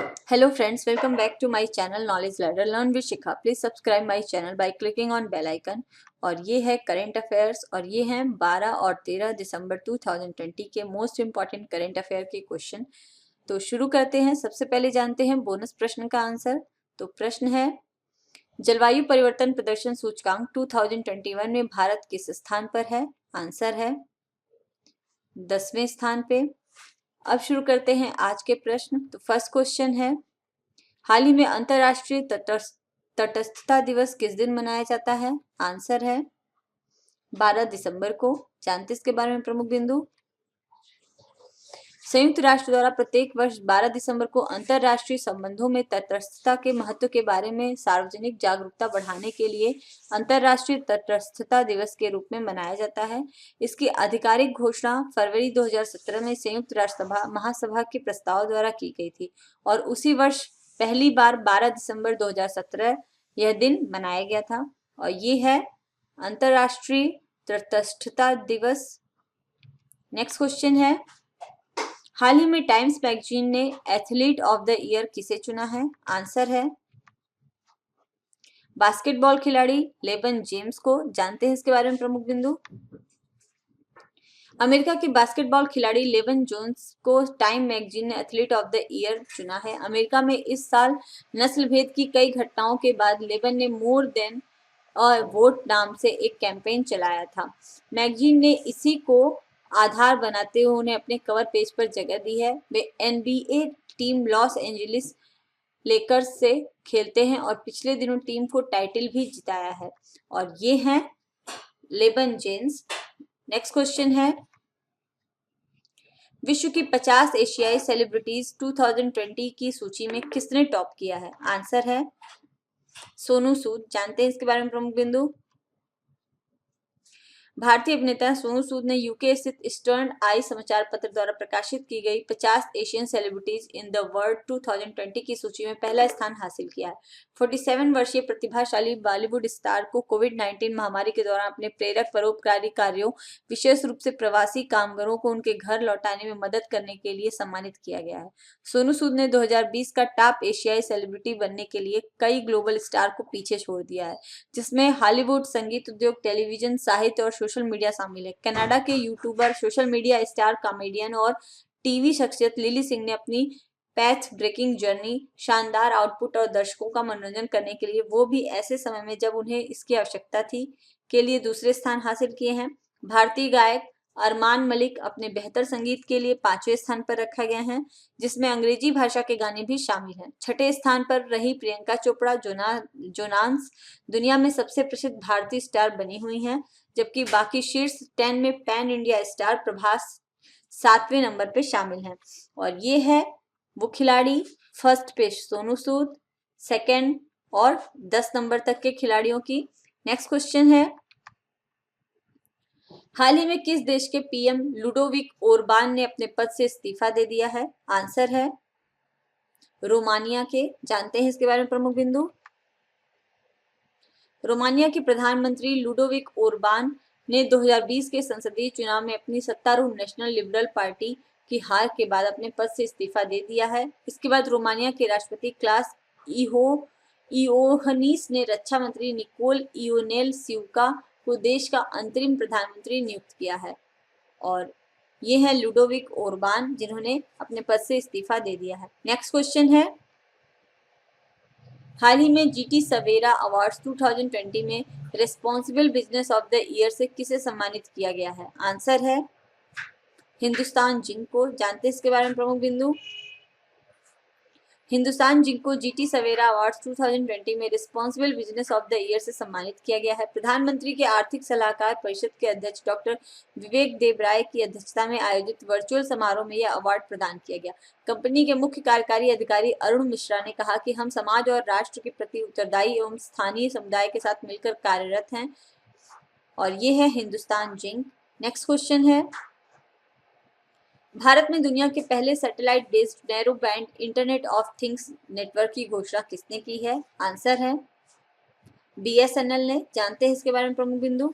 Hello friends, welcome back to my channel Knowledge Ladder Learn with Shikha. Please subscribe my channel by clicking on bell icon. और ये है current affairs और ये हैं 12 और 13 दिसंबर 2020 के मोस्ट इंपॉर्टेंट करंट अफेयर के क्वेश्चन। तो शुरू करते हैं। सबसे पहले जानते हैं बोनस प्रश्न का आंसर। तो प्रश्न है, जलवायु परिवर्तन प्रदर्शन सूचकांक 2021 में भारत किस स्थान पर है? आंसर है 10वें स्थान पे। अब शुरू करते हैं आज के प्रश्न। तो फर्स्ट क्वेश्चन है, हाल ही में अंतर्राष्ट्रीय तटस्थता दिवस किस दिन मनाया जाता है? आंसर है 12 दिसंबर को। जानते इसके बारे में प्रमुख बिंदु। संयुक्त राष्ट्र द्वारा प्रत्येक वर्ष 12 दिसंबर को अंतर्राष्ट्रीय संबंधों में तटस्थता के महत्व के बारे में सार्वजनिक जागरूकता बढ़ाने के लिए अंतर्राष्ट्रीय तटस्थता दिवस के रूप में मनाया जाता है। इसकी आधिकारिक घोषणा फरवरी 2017 में संयुक्त राष्ट्र महासभा के प्रस्ताव द्वारा की गई थी और उसी वर्ष पहली बार 12 दिसंबर 2017 यह दिन मनाया गया था। और ये है अंतर्राष्ट्रीय तटस्थता दिवस। नेक्स्ट क्वेश्चन है, हाल ही में टाइम्स मैगजीन ने एथलीट ऑफ द ईयर किसे चुना है? आंसर है बास्केटबॉल खिलाड़ी लेब्रन जेम्स को। जानते हैं इसके बारे में प्रमुख बिंदु। अमेरिका के बास्केटबॉल खिलाड़ी लेब्रन जेम्स को टाइम मैगजीन ने एथलीट ऑफ द ईयर चुना है। अमेरिका में इस साल नस्ल भेद की कई घटनाओं के बाद लेब्रन ने मोर देन और वोट नाम से एक कैंपेन चलाया था। मैगजीन ने इसी को आधार बनाते हुए उन्हें अपने कवर पेज पर जगह दी है। वे NBA team Los Angeles Lakers से खेलते हैं और पिछले दिनों टीम को टाइटल भी जिताया है। और ये हैं लेब्रन जेम्स। नेक्स्ट क्वेश्चन है, विश्व की 50 एशियाई सेलिब्रिटीज 2020 की सूची में किसने टॉप किया है? आंसर है सोनू सूद। जानते हैं इसके बारे में प्रमुख बिंदु। भारतीय अभिनेता सोनू सूद ने यूके स्थित ईस्टर्न आई समाचार पत्र द्वारा प्रकाशित की गई 50 Asian celebrities in the world 2020 की सूची में पहला स्थान हासिल किया है। 47 वर्षीय प्रतिभाशाली बॉलीवुड स्टार को कोविड-19 महामारी के दौरान अपने प्रेरक परोपकारी कार्यों, विशेष रूप से प्रवासी कामगारों को उनके घर लौटाने में मदद करने के लिए सम्मानित किया गया है। सोनू सूद ने 2020 का टॉप एशियाई सेलिब्रिटी बनने के लिए कई ग्लोबल स्टार को पीछे छोड़ दिया है, जिसमें हॉलीवुड, संगीत उद्योग, टेलीविजन, साहित्य और सोशल मीडिया शामिल है। कनाडा के YouTuber, social media star, comedian और टीवी शख्सियत लिली सिंह ने अपनी पैथ ब्रेकिंग जर्नी, शानदार आउटपुट और दर्शकों का मनोरंजन करने के लिए, वो भी ऐसे समय में जब उन्हें इसकी आवश्यकता थी, के लिए दूसरे स्थान हासिल किए हैं। भारतीय गायक अरमान मलिक अपने बेहतर संगीत के लिए 5वें स्थान पर रखा गया है, जिसमें अंग्रेजी भाषा के गाने भी शामिल हैं। 6ठे स्थान पर रही प्रियंका चोपड़ा जोनास दुनिया में सबसे प्रसिद्ध भारतीय स्टार बनी हुई हैं, जबकि बाकी शीर्ष 10 में पैन इंडिया स्टार प्रभास 7वें नंबर पे शामिल हैं। और ये है वो खिलाड़ी। फर्स्ट पे सोनू सूद, सेकंड और 10 नंबर तक के खिलाड़ियों की। नेक्स्ट क्वेश्चन है, हाल ही में किस देश के पीएम लुडोविक ओरबान ने अपने पद से इस्तीफा दे दिया है? आंसर है रोमानिया के। जानते हैं इसके बारे में प्रमुख बिंदु। रोमानिया के प्रधानमंत्री लुडोविक ओरबान ने 2020 के संसदीय चुनाव में अपनी सत्तारूढ़ नेशनल लिबरल पार्टी की हार के बाद अपने पद से इस्तीफा दे दिया है। इसके बाद रोमानिया के राष्ट्रपति क्लास इयोहनीस ने रक्षा मंत्री निकोल इयोनेल सिवका को देश का अंतरिम प्रधानमंत्री नियुक्त किया है। और ये है लुडोविक ओरबान, जिन्होंने अपने पद से इस्तीफा दे दिया है। नेक्स्ट क्वेश्चन है, हाल ही में जीटी सवेरा अवार्ड्स 2020 में responsible business of the year से किसे सम्मानित किया गया है? आंसर है हिंदुस्तान जिंक को। जानते हैं इसके बारे में प्रमुख बिंदु। हिंदुस्तान जिंक को जीटी सवेरा अवार्ड्स 2020 में responsible business of the year से सम्मानित किया गया है। प्रधानमंत्री के आर्थिक सलाहकार परिषद के अध्यक्ष डॉक्टर विवेक देबराय की अध्यक्षता में आयोजित वर्चुअल समारोह में यह अवार्ड प्रदान किया गया। कंपनी के मुख्य कार्यकारी अधिकारी अरुण मिश्रा ने कहा कि हम समाज और राष्ट्र के प्रति उत्तरदायी एवं स्थानीय समुदाय के साथ मिलकर कार्यरत हैं। और ये है हिंदुस्तान जिंक। नेक्स्ट क्वेश्चन है, भारत में दुनिया के पहले satellite based narrow band internet of things network की घोषणा किसने की है? आंसर है बीएसएनएल ने। जानते हैं इसके बारे में प्रमुख बिंदु।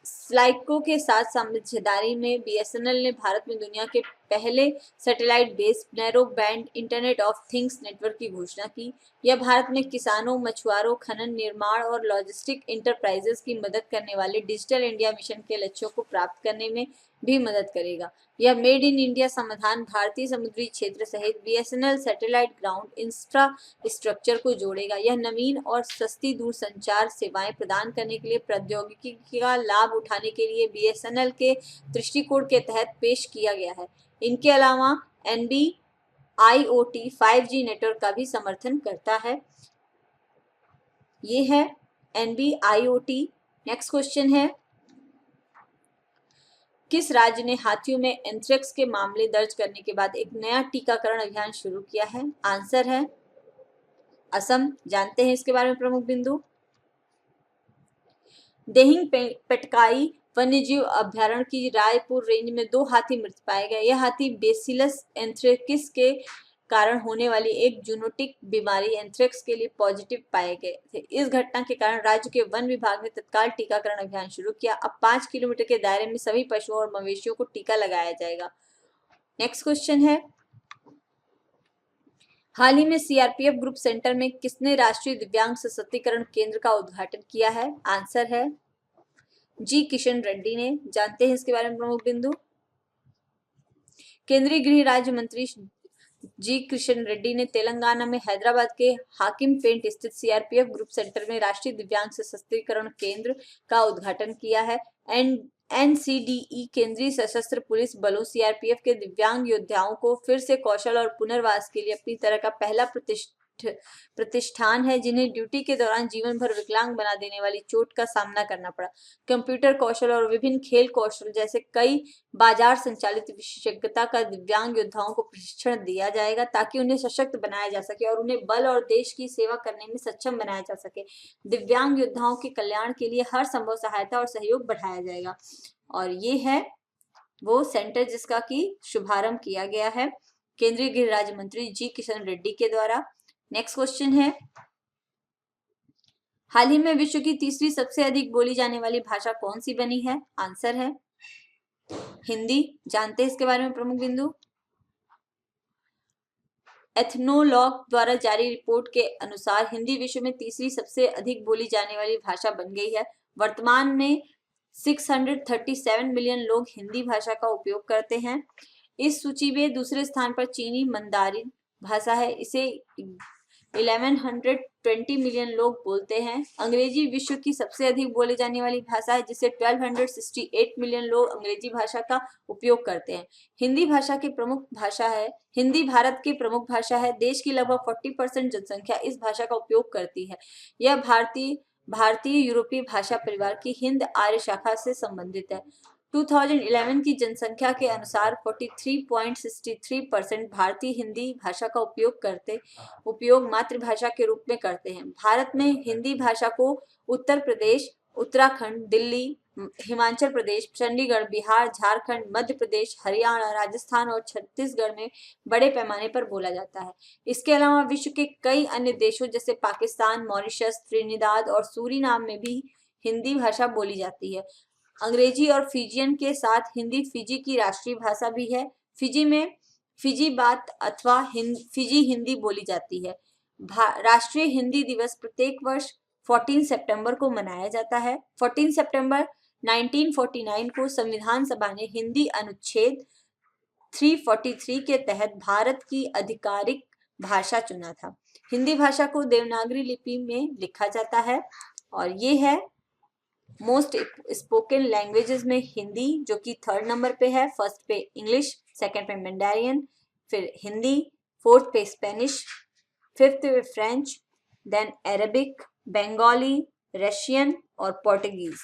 स्लाइको के साथ साझेदारी में बीएसएनएल ने भारत में दुनिया के पहले satellite based narrow band internet of things network की घोषणा की। यह भारत में किसानों, मछुआरों, खनन, निर्माण और लॉजिस्टिक इंटरप्राइजेस की मदद करने वाले डिजिटल इंडिया मिशन के लक्ष्यों को प्राप्त करने में भी मदद करेगा। यह मेड इन इंडिया समाधान भारतीय समुद्री क्षेत्र सहित बीएसएनएल सैटेलाइट ग्राउंड इंफ्रास्ट्रक्चर को जोड़ेगा। यह नवीन और सस्ती दूरसंचार सेवाएं प्रदान करने के लिए प्रौद्योगिकी का लाभ उठाने के लिए बीएसएनएल के दृष्टिकोण के तहत पेश किया गया है। इनके अलावा एनबी IoT 5G नेटवर्क का भी समर्थन करता है। ये है एनबी IoT। नेक्स्ट क्वेश्चन है, किस राज्य ने हाथियों में एंथ्रेक्स के मामले दर्ज करने के बाद एक नया टीकाकरण अभियान शुरू किया है? आंसर है असम। जानते हैं इसके बारे में प्रमुख बिंदु। देहिंग पेटकाई वन्यजीव अभ्यारण्य की रायपुर रेंज में 2 हाथी मृत पाए गए। यह हाथी बेसिलस एंथ्रेकिस के कारण होने वाली एक जूनोटिक बीमारी एंथ्रेक्स के लिए पॉजिटिव पाए गए थे। इस घटना के कारण राज्य के वन विभाग ने तत्काल टीकाकरण अभियान शुरू किया। अब 5 किलोमीटर के दायरे में सभी पशुओं और मवेशियों को टीका लगाया जाएगा। नेक्स्ट क्वेश्चन है, हाल ही में सीआरपीएफ ग्रुप सेंटर में किसने राष्ट्रीय दिव्यांग सशक्तिकरण केंद्र का उद्घाटन किया है? आंसर है जी किशन रेड्डी ने। जानते हैं इसके बारे में प्रमुख बिंदु। केंद्रीय गृह राज्य मंत्री जी किशन रेड्डी ने तेलंगाना में हैदराबाद के हाकिम पेंट स्थित सीआरपीएफ ग्रुप सेंटर में राष्ट्रीय दिव्यांग सशक्तिकरण केंद्र का उद्घाटन किया है। एनसीडीई केंद्रीय सशस्त्र पुलिस बलों सीआरपीएफ के दिव्यांग योद्धाओं को फिर से कौशल और पुनर्वास के लिए अपनी तरह का पहला प्रतिष्ठान है, जिन्हें ड्यूटी के दौरान जीवन भर विकलांग बना देने वाली चोट का सामना करना पड़ा। कंप्यूटर कौशल और विभिन्न खेल कौशल जैसे कई बाजार संचालित विशेषज्ञता का दिव्यांग योद्धाओं को प्रशिक्षण दिया जाएगा, ताकि उन्हें सशक्त बनाया जा सके और उन्हें बल और देश की सेवा करने में सक्षम बनाया जा सके। दिव्यांग योद्धाओं के कल्याण के लिए हर संभव सहायता और सहयोग बढ़ाया जाएगा। और ये है वो सेंटर जिसका की शुभारंभ किया गया है केंद्रीय गृह राज्य मंत्री जी किशन रेड्डी के द्वारा। नेक्स्ट क्वेश्चन है, हाल ही में विश्व की तीसरी सबसे अधिक बोली जाने वाली भाषा कौन सी बनी है? आंसर है हिंदी। जानते हैं इसके बारे में प्रमुख बिंदु। एथनोलॉग द्वारा जारी रिपोर्ट के अनुसार हिंदी विश्व में तीसरी सबसे अधिक बोली जाने वाली भाषा बन गई है। वर्तमान में 637 मिलियन लोग हिंदी भाषा का उपयोग करते हैं। इस सूची में दूसरे स्थान पर चीनी मंदारिन भाषा है, इसे 1120 मिलियन लोग बोलते हैं। अंग्रेजी विश्व की सबसे अधिक बोली जाने वाली भाषा है, जिसे 1268 मिलियन लोग अंग्रेजी भाषा का उपयोग करते हैं। हिंदी भारत की प्रमुख भाषा है। देश की लगभग 40% जनसंख्या इस भाषा का उपयोग करती है। यह भारतीय यूरोपीय भाषा परिवार की हिंद आर्य शाखा से संबंधित है। 2011 की जनसंख्या के अनुसार 43.63% भारतीय हिंदी भाषा का उपयोग मातृभाषा के रूप में करते हैं। भारत में हिंदी भाषा को उत्तर प्रदेश, उत्तराखंड, दिल्ली, हिमाचल प्रदेश, चंडीगढ़, बिहार, झारखंड, मध्य प्रदेश, हरियाणा, राजस्थान और छत्तीसगढ़ में बड़े पैमाने पर बोला जाता है। इसके अलावा विश्व के कई अन्य देशों जैसे पाकिस्तान, मॉरिशस, त्रिनिदाद और सूरीनाम में भी हिंदी भाषा बोली जाती है। अंग्रेजी और फिजियन के साथ हिंदी फिजी की राष्ट्रीय भाषा भी है। फिजी में फिजी बात अथवा फिजी हिंदी बोली जाती है। राष्ट्रीय हिंदी दिवस प्रत्येक वर्ष 14 सितंबर को मनाया जाता है। 14 सितंबर 1949 को संविधान सभा ने हिंदी अनुच्छेद 343 के तहत भारत की आधिकारिक भाषा चुना था। हिंदी भाषा को देवनागरी लिपि में लिखा जाता है और ये है मोस्ट स्पोकन लैंग्वेजेस में हिंदी, जो कि 3rd नंबर पे है। फर्स्ट पे इंग्लिश, सेकंड पे मैंडारिन, फिर हिंदी, 4th पे स्पेनिश, 5th पे French, then Arabic, Bengali, Russian और पोर्टुगीज।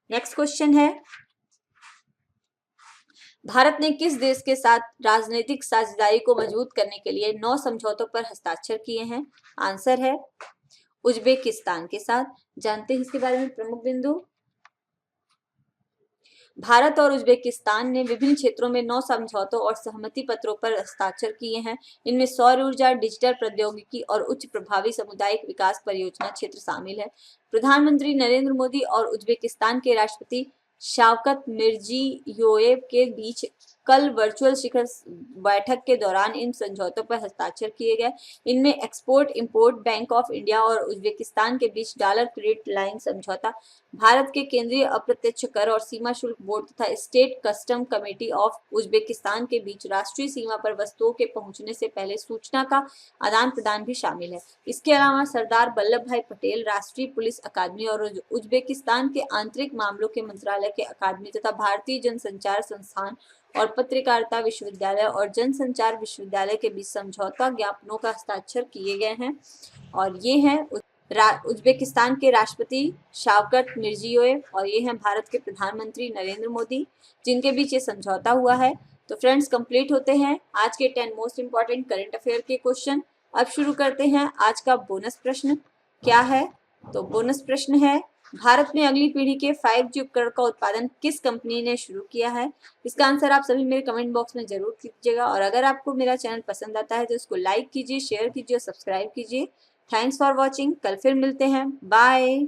नेक्स्ट क्वेश्चन है, भारत ने किस देश के साथ राजनीतिक साझेदारी को मजबूत करने के लिए 9 समझौतों पर हस्ताक्षर किए हैं? आंसर है उज्बेकिस्तान के साथ। जानते हैं इसके बारे में प्रमुख बिंदु। भारत और उज्बेकिस्तान ने विभिन्न क्षेत्रों में 9 समझौतों और सहमति पत्रों पर हस्ताक्षर किए हैं। इनमें सौर ऊर्जा, डिजिटल प्रौद्योगिकी और उच्च प्रभावी सामुदायिक विकास परियोजना क्षेत्र शामिल है। प्रधानमंत्री नरेंद्र मोदी और उज्बेकिस्तान के राष्ट्रपति शावकत मिर्जियोयेव के बीच कल वर्चुअल शिखर बैठक के दौरान इन समझौतों पर हस्ताक्षर किए गए। इनमें export import bank of India और उज्बेकिस्तान के बीच डॉलर क्रेडिट लाइन समझौता, भारत के केंद्रीय अप्रत्यक्ष कर और सीमा शुल्क बोर्ड तथा state custom committee of Uzbekistan के बीच राष्ट्रीय सीमा पर वस्तुओं के पहुंचने से पहले सूचना का आदान प्रदान भी शामिल है। इसके अलावा सरदार वल्लभ भाई पटेल राष्ट्रीय पुलिस अकादमी और उज्बेकिस्तान के आंतरिक मामलों के मंत्रालय के अकादमी तथा भारतीय जनसंचार संस्थान और पत्रकारिता विश्वविद्यालय और जनसंचार विश्वविद्यालय के बीच समझौता ज्ञापनों का हस्ताक्षर किए गए हैं। और ये हैं उज्बेकिस्तान के राष्ट्रपति शावकत मिर्जियोयेव और ये हैं भारत के प्रधानमंत्री नरेंद्र मोदी, जिनके बीच ये समझौता हुआ है। तो फ्रेंड्स, कंप्लीट होते हैं आज के 10 मोस्ट इंपॉर्टेंट करंट अफेयर के क्वेश्चन। अब शुरू करते हैं आज का बोनस प्रश्न। क्या है? तो बोनस प्रश्न है, भारत में अगली पीढ़ी के 5G उपकरण का उत्पादन किस कंपनी ने शुरू किया है? इसका आंसर आप सभी मेरे कमेंट बॉक्स में जरूर कीजिएगा और अगर आपको मेरा चैनल पसंद आता है तो इसको लाइक कीजिए, शेयर कीजिए और सब्सक्राइब कीजिए। Thanks for watching. कल फिर मिलते हैं। बाय।